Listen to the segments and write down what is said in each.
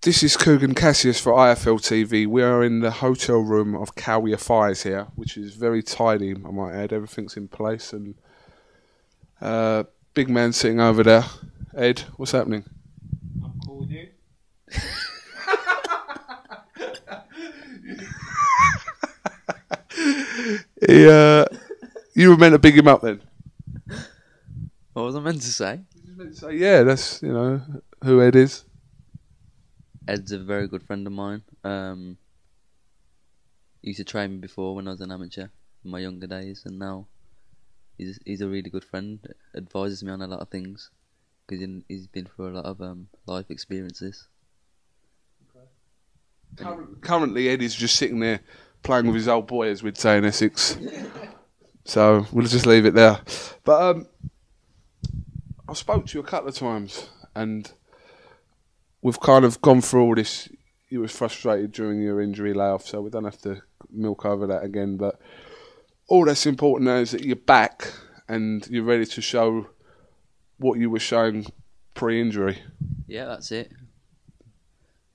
This is Kugan Cassius for IFL TV. We are in the hotel room of Kal Yafai's here, which is very tidy, I might add. Everything's in place, and big man sitting over there. Ed, what's happening? I've called you. You were meant to big him up then. What was I meant to say? You just meant to say, yeah, that's who Ed is. Ed's a very good friend of mine. He used to train me before when I was an amateur in my younger days, and now he's a really good friend. Advises me on a lot of things because he's been through a lot of life experiences. Currently, Ed is just sitting there playing with his old boy, as we'd say in Essex. So we'll just leave it there. But I spoke to you a couple of times, and we've kind of gone through all this. You were frustrated during your injury layoff, so we don't have to milk over that again. But all that's important now is that you're back and you're ready to show what you were showing pre-injury. Yeah, that's it.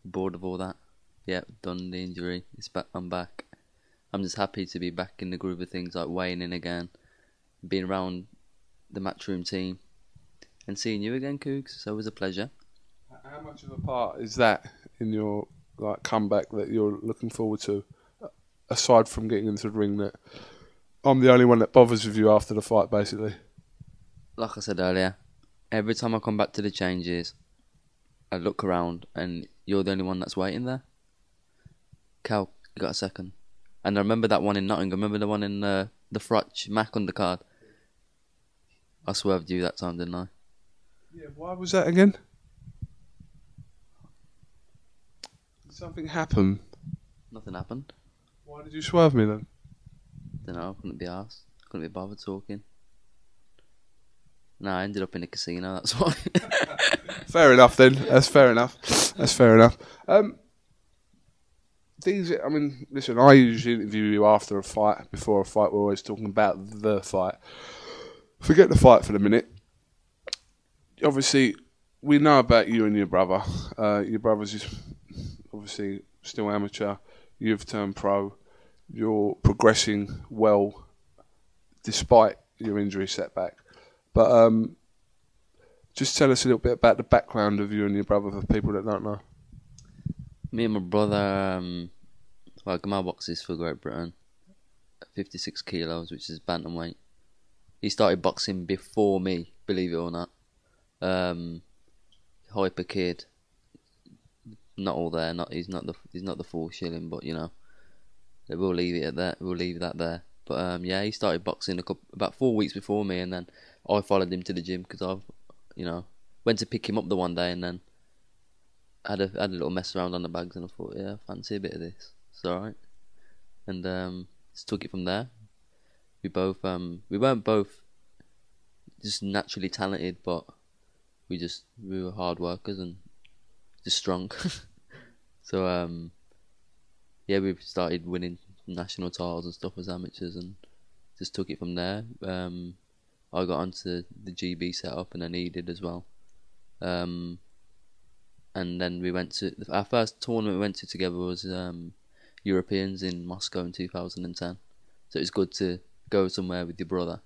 Bored of all that. Yeah, done the injury. It's back. I'm back. I'm just happy to be back in the groove of things, like weighing in again, being around the matchroom team, and seeing you again, Cougs. So it was a pleasure. How much of a part is that in your comeback that you're looking forward to, aside from getting into the ring? That I'm the only one that bothers with you after the fight, basically. Like I said earlier, every time I come back to the changes, I look around and you're the only one that's waiting there. Cal, you got a second? And I remember that one in Nottingham. Remember the one in the Frotch Mac undercard? I swerved you that time, didn't I? Yeah. Why was that again? Did something happen? Nothing happened. Why did you swerve me then? Don't know. I couldn't be arsed. Couldn't be bothered talking. No, I ended up in a casino. That's why. Fair enough then. That's fair enough. That's fair enough. Listen, I usually interview you after a fight. Before a fight, we're always talking about the fight. Forget the fight for the minute. Obviously, we know about you and your brother. Your brother's just obviously still amateur. You've turned pro. You're progressing well, despite your injury setback. But just tell us a little bit about the background of you and your brother for people that don't know. Me and my brother, Gamal boxes for Great Britain, 56 kilos, which is bantamweight. He started boxing before me, believe it or not. Hyper kid, not all there. He's not the full shilling, but we'll leave it at that. We'll leave that there. But yeah, he started boxing about 4 weeks before me, and then I followed him to the gym because went to pick him up the one day, and then had a little mess around on the bags, and I thought, yeah, I fancy a bit of this. It's alright. And just took it from there. We weren't both just naturally talented, but we were hard workers and just strong. So yeah, we started winning national titles and stuff as amateurs, and just took it from there. I got onto the GB setup, and then he did as well. And then we went to our first tournament we went to together was Europeans in Moscow in 2010. So it was good to go somewhere with your brother.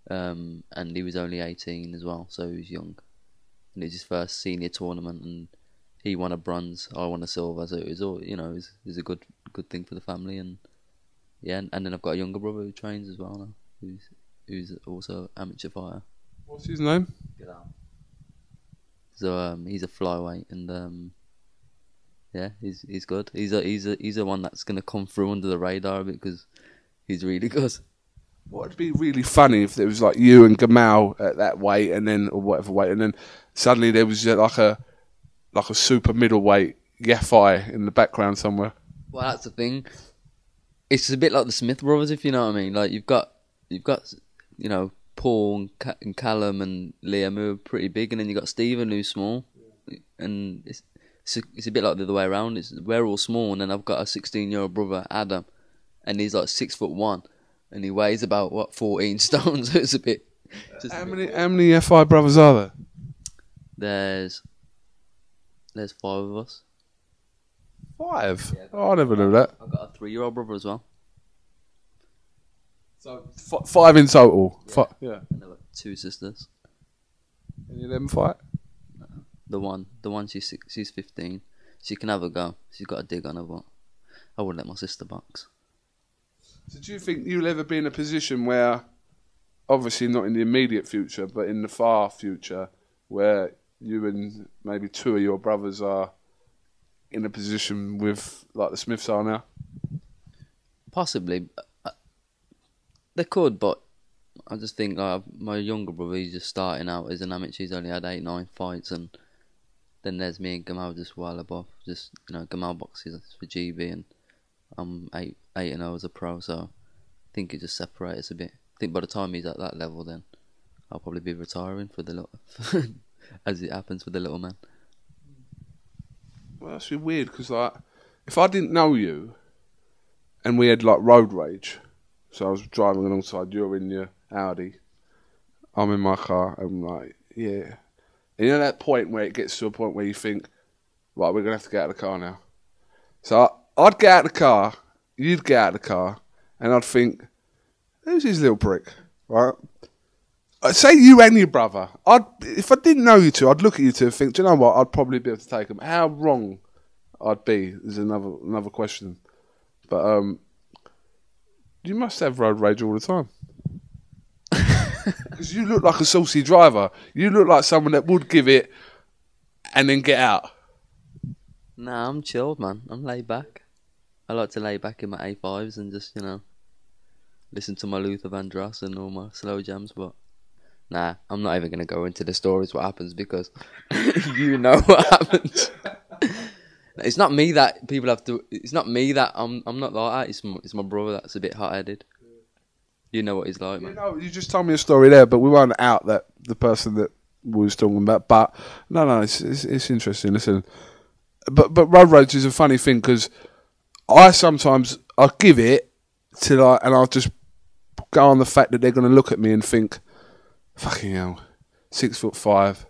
And he was only 18 as well, so he was young. And it was his first senior tournament, and he won a bronze, I won a silver. So it was all, it was a good thing for the family. And yeah, and then I've got a younger brother who trains as well now, who's also an amateur fighter. What's his name? So he's a flyweight, and yeah, he's good. He's a one that's gonna come through under the radar a bit because he's really good. What would be really funny if there was like you and Gamal at that weight, and then or whatever weight, and then suddenly there was like a super middleweight Yafai in the background somewhere. Well, that's the thing. It's a bit like the Smith brothers, if you know what I mean. Like you've got Paul and Callum and Liam who are pretty big, and then you got Stephen who's small, and it's a bit like the other way around. We're all small, and then I've got a 16-year-old brother Adam, and he's like 6'1", and he weighs about 14 stones. So it's a bit. How many FI brothers are there? There's 5 of us. 5? Yeah, Oh, I never knew that. I've got a 3-year-old brother as well. So 5 in total. Yeah. Yeah. And I've got 2 sisters. Any of them fight? The one she's 15. She can have a go. She's got a dig on her, but I wouldn't let my sister box. So do you think you'll ever be in a position where, obviously not in the immediate future, but in the far future, where you and maybe 2 of your brothers are in a position with, like the Smiths are now? Possibly. They could, but I just think my younger brother, he's just starting out as an amateur. He's only had 8-9 fights, and then there's me and Gamal just well above. Just, Gamal boxes for GB, and I'm 8-0 as a pro, so I think it just separates us a bit. I think by the time he's at that level, then I'll probably be retiring for the little, as it happens for the little man. Well, that's really weird, because like, if I didn't know you, and we had like road rage, so I was driving alongside, you're in your Audi, I'm in my car, and like, yeah. And you know that point where it gets to a point where you think, right, we're going to have to get out of the car now. So I'd get out of the car, you'd get out of the car, and I'd think, who's this little prick, right? I'd say you and your brother. If I didn't know you two, I'd look at you two and think, do you know what, I'd probably be able to take them. How wrong I'd be is another question. But you must have road rage all the time. Because you look like a saucy driver. You look like someone that would give it and then get out. Nah, I'm chilled, man. I'm laid back. I like to lay back in my A5s and just, listen to my Luther Vandross and all my slow jams, but nah, I'm not even going to go into the stories what happens, because you know what happens. It's not me that people have to. It's not me that I'm not like that. It's my brother that's a bit hot-headed. You know what he's like, man. You just told me a story there, but we won't out that the person that we was talking about. But no, it's interesting. Listen, but road rage is a funny thing, because I give it to like, and I'll just go on the fact that they're going to look at me and think, fucking hell, 6'5",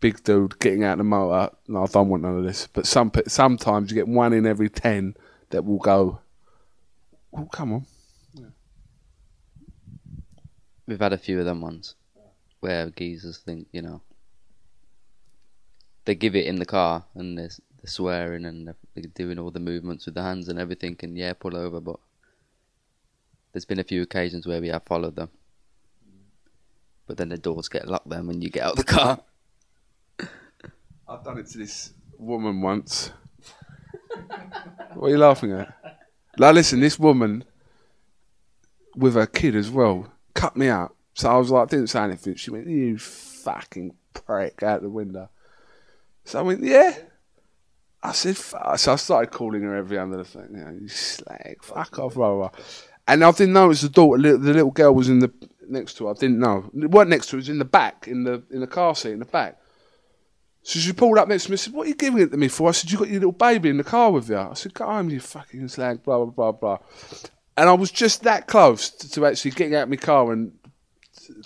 big dude getting out the motor. No, I don't want none of this. But sometimes you get 1 in every 10 that will go, oh, come on. Yeah. We've had a few of them ones where geezers think, they give it in the car and they're swearing and they're doing all the movements with the hands and everything, and yeah, pull over. But there's been a few occasions where we have followed them, but then the doors get locked then when you get out of the car. I've done it to this woman once. What are you laughing at? Like, listen, this woman with her kid as well cut me out. So I was like, didn't say anything. She went, you fucking prick, out the window. So I went, yeah. I said, fuck. So I started calling her every under the thing. You slag, fuck off, blah, blah, blah. And I didn't know it was the daughter. The little girl was next to her. I didn't know. It wasn't next to her. It was in the back, in the car seat in the back. So she pulled up next to me and said, what are you giving it to me for? I said, you got your little baby in the car with you. I said, go home, you fucking slag, blah, blah, blah, blah. And I was just that close to actually getting out of my car and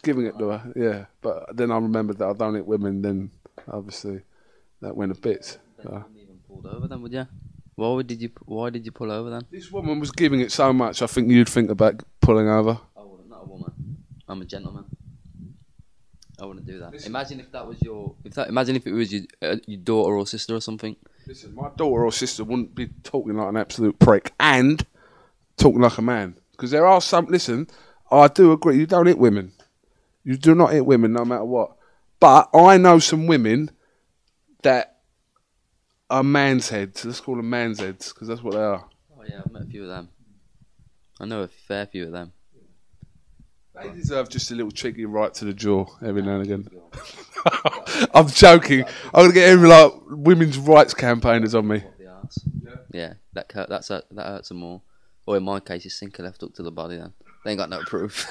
giving it to her, yeah. But then I remembered that I don't hit women, then obviously that went a bit. You wouldn't even pulled over then, would you? Why did you pull over then? This woman was giving it so much, I think you'd think about pulling over. I wouldn't, not a woman. I'm a gentleman. I wouldn't do that. Listen. Imagine if that was imagine if it was your daughter or sister or something. Listen, my daughter or sister wouldn't be talking like an absolute prick and talking like a man. Because there are some, listen, I do agree, you don't hit women. You do not hit women no matter what. But I know some women that are man's heads. Let's call them man's heads, because that's what they are. Oh yeah, I've met a few of them. I know a fair few of them. They deserve just a little cheeky right to the jaw every now and again. I'm joking. I'm going to get every like women's rights campaigners on me. Yeah, that hurts them more. Or in my case, you sink a left hook to the body then. They ain't got no proof.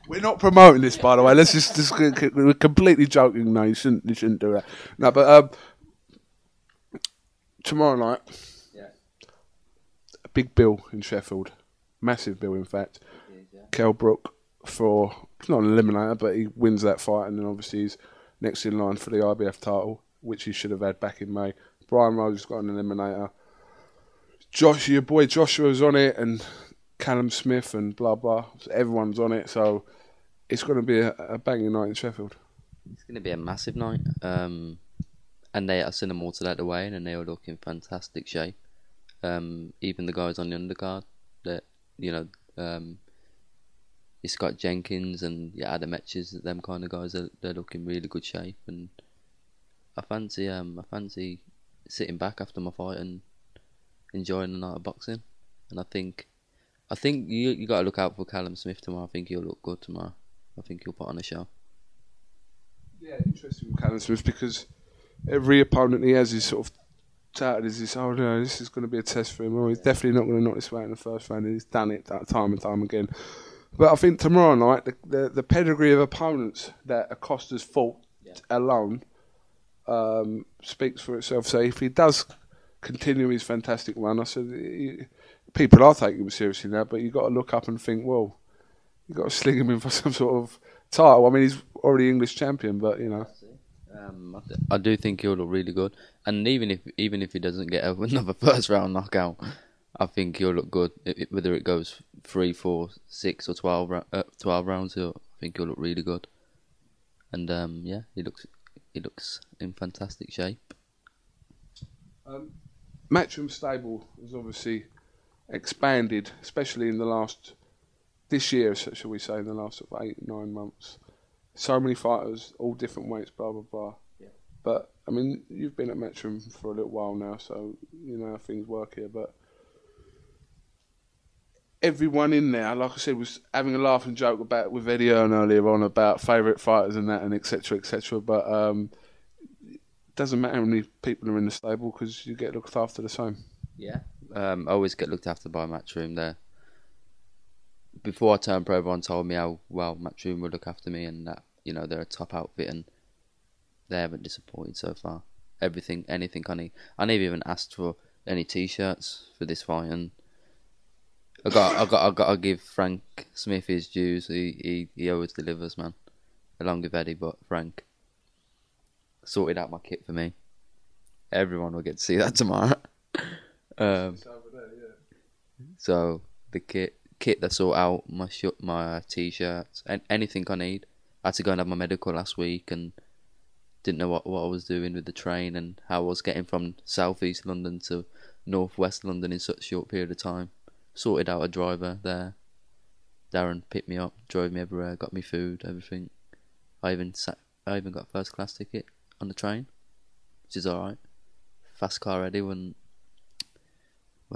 We're not promoting this, by the way. Let's just we're completely joking. No, you shouldn't do that. No, but tomorrow night, a big bill in Sheffield. Massive bill, in fact. Kell Brook for, it's not an eliminator, but he wins that fight, and then obviously he's next in line for the IBF title, which he should have had back in May. Brian Rose got an eliminator. Josh, your boy Joshua's on it, and Callum Smith and blah blah. Everyone's on it, so it's going to be a banging night in Sheffield. It's going to be a massive night. And I seen them all today at the weigh-in, and they were looking fantastic shape. Even the guys on the undercard, that you Scott Jenkins and Adam Etches, them kind of guys, they're looking really good shape. And I fancy sitting back after my fight and enjoying the night of boxing. And I think you got to look out for Callum Smith tomorrow. I think he'll look good tomorrow. I think he'll put on a show. Yeah, interesting with Callum Smith, because every opponent he has is sort of touted as this, oh no, this is going to be a test for him. Well, he's definitely not going to knock this way in the first round. He's done it that time and time again. But I think tomorrow night, the pedigree of opponents that Acosta's fought alone speaks for itself. So if he does continue his fantastic run, I said, people are taking him seriously now, but you've got to look up and think, well, you've got to sling him in for some sort of title. I mean, he's already English champion, but you know. I do think he'll look really good, and even if he doesn't get another first round knockout, I think he'll look good. Whether it goes 3, 4, 6 or 12 rounds, I think he'll look really good. And he looks in fantastic shape. Matchroom stable has obviously expanded, especially in this year, shall we say, in the last sort of 8-9 months. So many fighters, all different weights, blah blah blah. Yeah. But I mean, you've been at Matchroom for a little while now, so you know how things work here. But everyone in there, like I said, was having a laugh and joke about with Eddie Earn earlier on about favourite fighters and that, and etc. etc. But it doesn't matter how many people are in the stable, because you get looked after the same. Yeah, I always get looked after by Matchroom there. Before I turned pro, everyone told me how well Matchroom would look after me, and that they're a top outfit, and they haven't disappointed so far. Anything I need. I never even asked for any T-shirts for this fight, and I got to give Frank Smith his dues. He always delivers, man. Along with Eddie, but Frank sorted out my kit for me. Everyone will get to see that tomorrow. So the kit that sort out my T-shirts and anything I need. I had to go and have my medical last week and didn't know what I was doing with the train and how I was getting from southeast London to northwest London in such a short period of time. Sorted out a driver there. Darren picked me up, drove me everywhere, got me food, everything. I even got a first class ticket on the train, which is alright. Fast car Eddie won't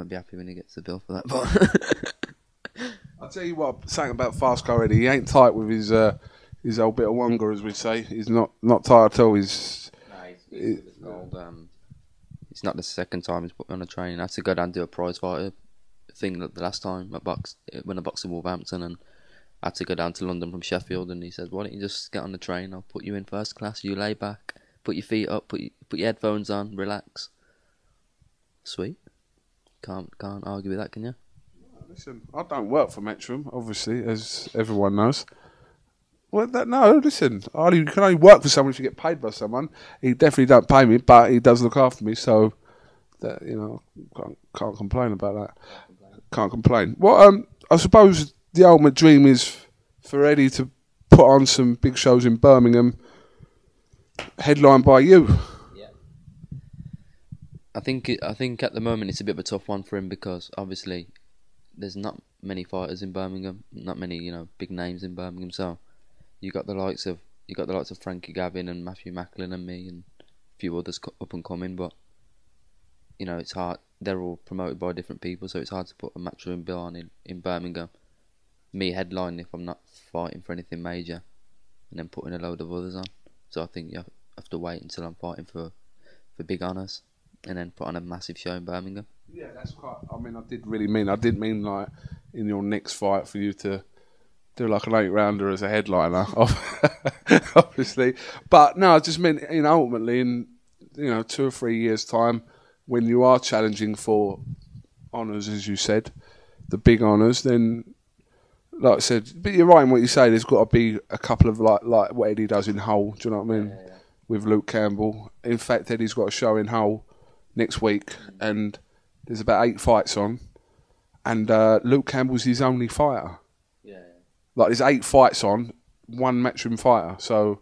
be happy when he gets the bill for that, but I'll tell you what, saying about fast car Eddie, he ain't tight with his old bit of wonga, as we say. He's not tight at all. He's gold. It's not the second time he's put me on a train. I had to go down and do a prize fighter thing the last time when I boxed in Wolverhampton, and I had to go down to London from Sheffield, and he said, why don't you just get on the train, I'll put you in first class, you lay back, put your feet up, put your headphones on, relax. Sweet. Can't argue with that, can you? Listen, I don't work for Matchroom, obviously, as everyone knows. Well, no, listen, you can only work for someone if you get paid by someone. He definitely don't pay me, but he does look after me, so that can't complain about that. Can't complain. Well, I suppose the ultimate dream is for Eddie to put on some big shows in Birmingham, headlined by you. Yeah. I think at the moment it's a bit of a tough one for him, because obviously there's not many fighters in Birmingham, not many big names in Birmingham. So you got the likes of Frankie Gavin and Matthew Macklin and me and a few others up and coming, but it's hard. They're all promoted by different people, so it's hard to put a Matchroom bill on in Birmingham. Me headlining if I'm not fighting for anything major, and then putting a load of others on. So I think you have to wait until I'm fighting for big honours, and then put on a massive show in Birmingham. Yeah, that's quite. I mean, I didn't mean like in your next fight for you to do like an 8-rounder as a headliner, obviously. But no, I just meant ultimately in 2 or 3 years' time, when you are challenging for honours, as you said, the big honours, then, like I said, but you're right in what you say, there's got to be a couple of, like what Eddie does in Hull, do you know what I mean? Yeah. With Luke Campbell. In fact, Eddie's got a show in Hull next week, and there's about 8 fights on, and Luke Campbell's his only fighter. Yeah. Like there's 8 fights on, 1 matchroom fighter. So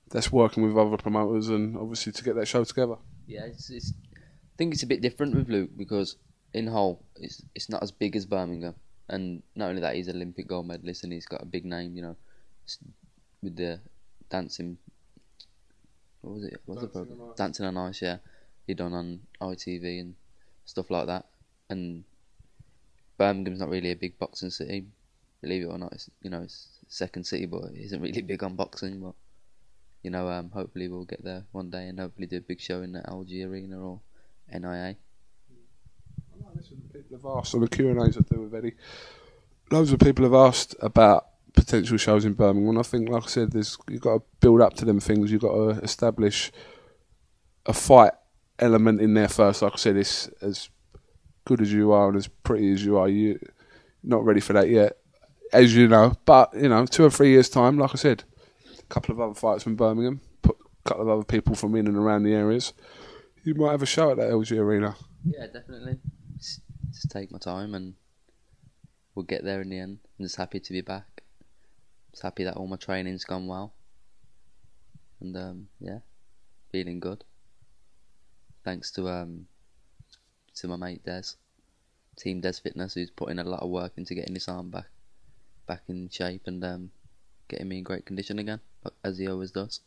that's working with other promoters and obviously to get that show together. Yeah, I think it's a bit different with Luke because in Hull it's not as big as Birmingham, and not only that, he's an Olympic gold medalist and he's got a big name, you know, with the dancing. What was it? What's the program? Dancing on Ice. Yeah, he done on ITV and stuff like that. And Birmingham's not really a big boxing city, believe it or not. It's, you know, it's second city, but it isn't really big on boxing. But you know, hopefully we'll get there one day and hopefully do a big show in the LG Arena or NIA. Listen, people have asked on the Q&As I do with Eddie. Loads of people have asked about potential shows in Birmingham, and I think, like I said, you've got to build up to them things. You've got to establish a fight element in there first. Like I said, it's as good as you are and as pretty as you are. You're not ready for that yet, as you know. But, you know, 2 or 3 years' time, like I said, a couple of other fights from Birmingham, put a couple of other people from in and around the areas, you might have a show at that LG Arena. Yeah, definitely. Just take my time and we'll get there in the end. I'm just happy to be back. Just happy that all my training's gone well. And yeah, feeling good. Thanks to my mate Des, Team Des Fitness, who's put in a lot of work into getting this arm back in shape and getting me in great condition again, as he always does.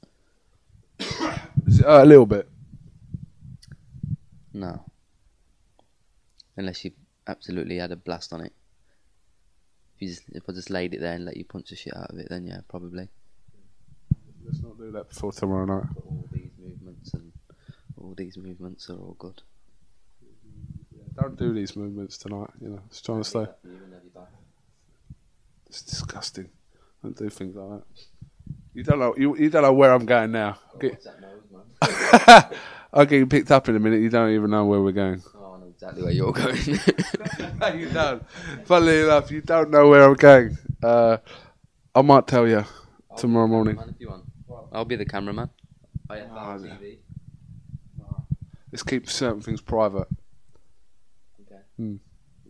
Is it a little bit? No. Unless you absolutely had a blast on it. If I just laid it there and let you punch the shit out of it, then yeah, probably. Let's not do that before tomorrow night. But all these movements are all good. Yeah, don't do these movements tonight. You know, just trying to stay. It's disgusting. Don't do things like that. You don't know. You don't know where I'm going now. What's that nose, man? I'll get you picked up in a minute. You don't even know where we're going. Oh, I know exactly where you're going. No, you don't. Funnily enough, you don't know where I'm going. I might tell you tomorrow morning. If you want. I'll be the cameraman. I have TV. Let's keep certain things private. Okay. We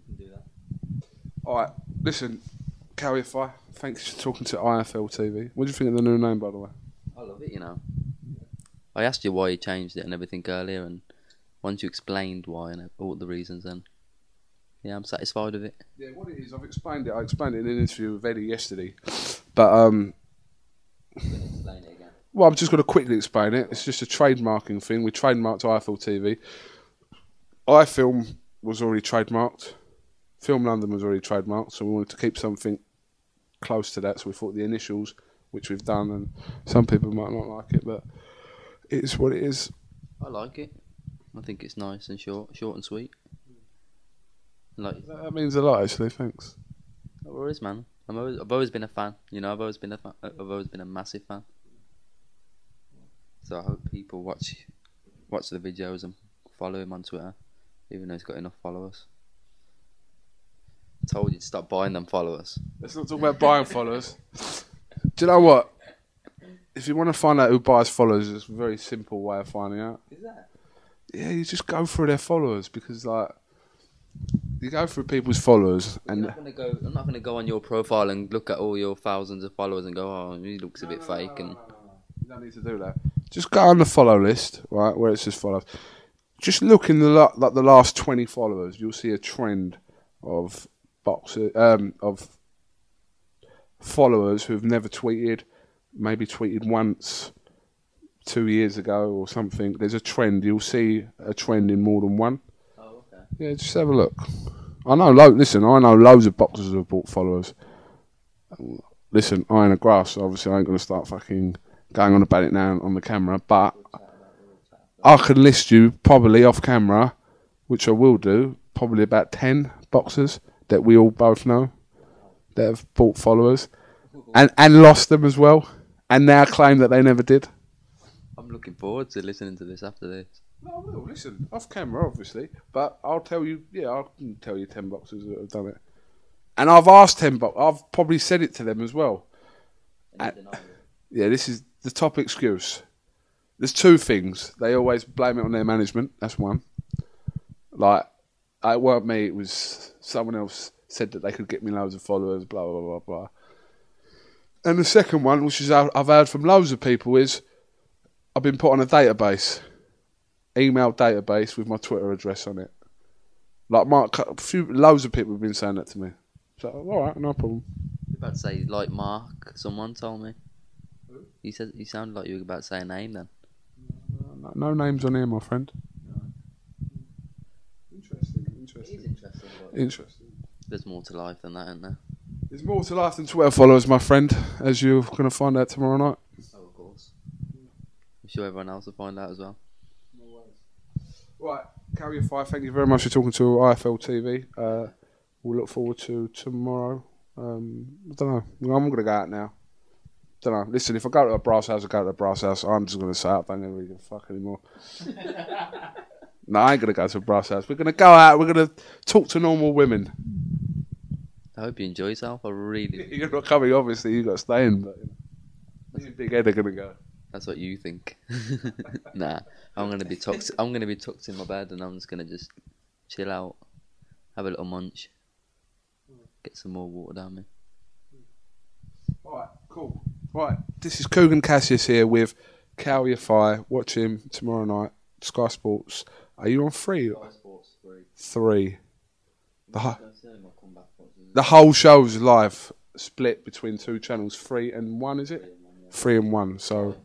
can do that. Alright, listen, Kal Yafai, thanks for talking to IFL TV. What do you think of the new name, by the way? I love it, you know. I asked you why you changed it and everything earlier, and once you explained why and all the reasons, then yeah, I'm satisfied with it. Yeah, what it is, I've explained it. I explained it in an interview with Eddie yesterday, but I'm going to explain it again. Well, I'm just going to quickly explain it. It's just a trademarking thing. We trademarked IFL TV. iFilm was already trademarked. Film London was already trademarked, so we wanted to keep something close to that. So we thought the initials, which we've done, and some people might not like it, but it is what it is. I like it. I think it's nice and short and sweet. Like that means a lot, actually. Thanks. No worries, man. I've always been a fan. You know, I've always been a massive fan. So I hope people watch the videos and follow him on Twitter, even though he's got enough followers. I told you to stop buying them followers. Let's not talk about buying followers. Do you know what? If you want to find out who buys followers, it's a very simple way of finding out. Is that? Yeah, you just go through their followers, because like you go through people's followers and I'm not gonna go on your profile and look at all your thousands of followers and go, oh, he looks a bit fake. And you don't need to do that. Just go on the follow list, right, where it says follows. Just look in the last 20 followers. You'll see a trend of of followers who've never tweeted, maybe tweeted once 2 years ago or something. There's a trend. You'll see a trend in more than one. Oh, okay. Yeah, just have a look. I know loads of boxers who have bought followers. Listen, I ain't a grass, so obviously I ain't going to start fucking going on about it now on the camera, but I can list you probably off camera, which I will do, probably about 10 boxers that we all both know that have bought followers and lost them as well, and now claim that they never did. I'm looking forward to listening to this after this. No, I will listen off camera, obviously, but I'll tell you. Yeah, I can tell you 10 boxers that have done it, and I've asked 10 I've probably said it to them as well. Yeah, this is the top excuse. There's two things. They always blame it on their management. That's one. Like, It weren't me. It was someone else said that they could get me loads of followers. Blah blah blah blah. And the second one, which is I've heard from loads of people, is I've been put on a database, email database with my Twitter address on it. Like loads of people have been saying that to me. So all right, no problem. You're about to say like Mark. Someone told me. You said you sounded like you were about to say a name then. No names on here, my friend. Interesting. It is interesting. Interesting. There's more to life than that, isn't there? There's more to life than Twitter followers, my friend, as you're going to find out tomorrow night. Oh, of course. I'm sure everyone else will find out as well. No worries. Right, Kal Yafai, thank you very much for talking to IFL TV. We'll look forward to tomorrow. I don't know. I'm going to go out now. Don't know. Listen, if I go to a brass house, I go to a brass house. I'm just going to say I don't really give a fuck anymore. No, I ain't going to go to a brass house. We're going to go out. We're going to talk to normal women. I hope you enjoy yourself. I really. You're not coming, obviously. You've got to stay in. But me and Big Ed are going to go. That's what you think. Nah, I'm going to be tucked. I'm going to be tucked in my bed, and I'm just going to just chill out, have a little munch, get some more water down me. All right, cool. Right, this is Kugan Cassius here with Kal Yafai. Watch him tomorrow night. Sky Sports. Are you on 3? Sky Sports 3. 3. The whole show's live, split between 2 channels. 3 and 1, is it? 3 and 1. So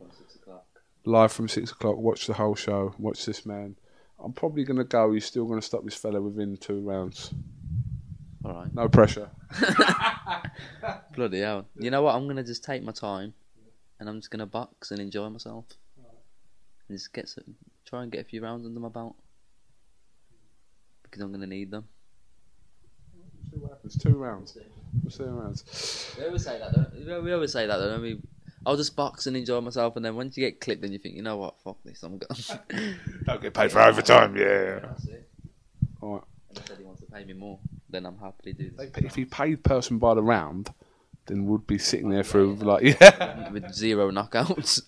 live from 6 o'clock. Watch the whole show. Watch this man. I'm probably going to go. You're still going to stop this fella within 2 rounds. All right. No pressure. Bloody hell. You know what? I'm going to just take my time and I'm just going to box and enjoy myself. And just try and get a few rounds under my belt. Because I'm going to need them. We'll see what happens. 2 rounds. We'll see 2 rounds. We always say that, though. I mean, I'll just box and enjoy myself, and then once you get clipped, then you think, you know what? Fuck this, I'm gone. Don't get paid for overtime, yeah. That's it. All right. And he said he wants to pay me more, then I'm happy to do this. If he paid person by the round, then we'd be sitting there through like with 0 knockouts.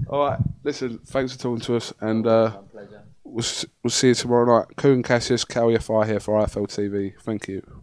All right, listen. Thanks for talking to us, and Pleasure. we'll see you tomorrow night. Kugan Cassius, Kal Yafai here for IFL TV. Thank you.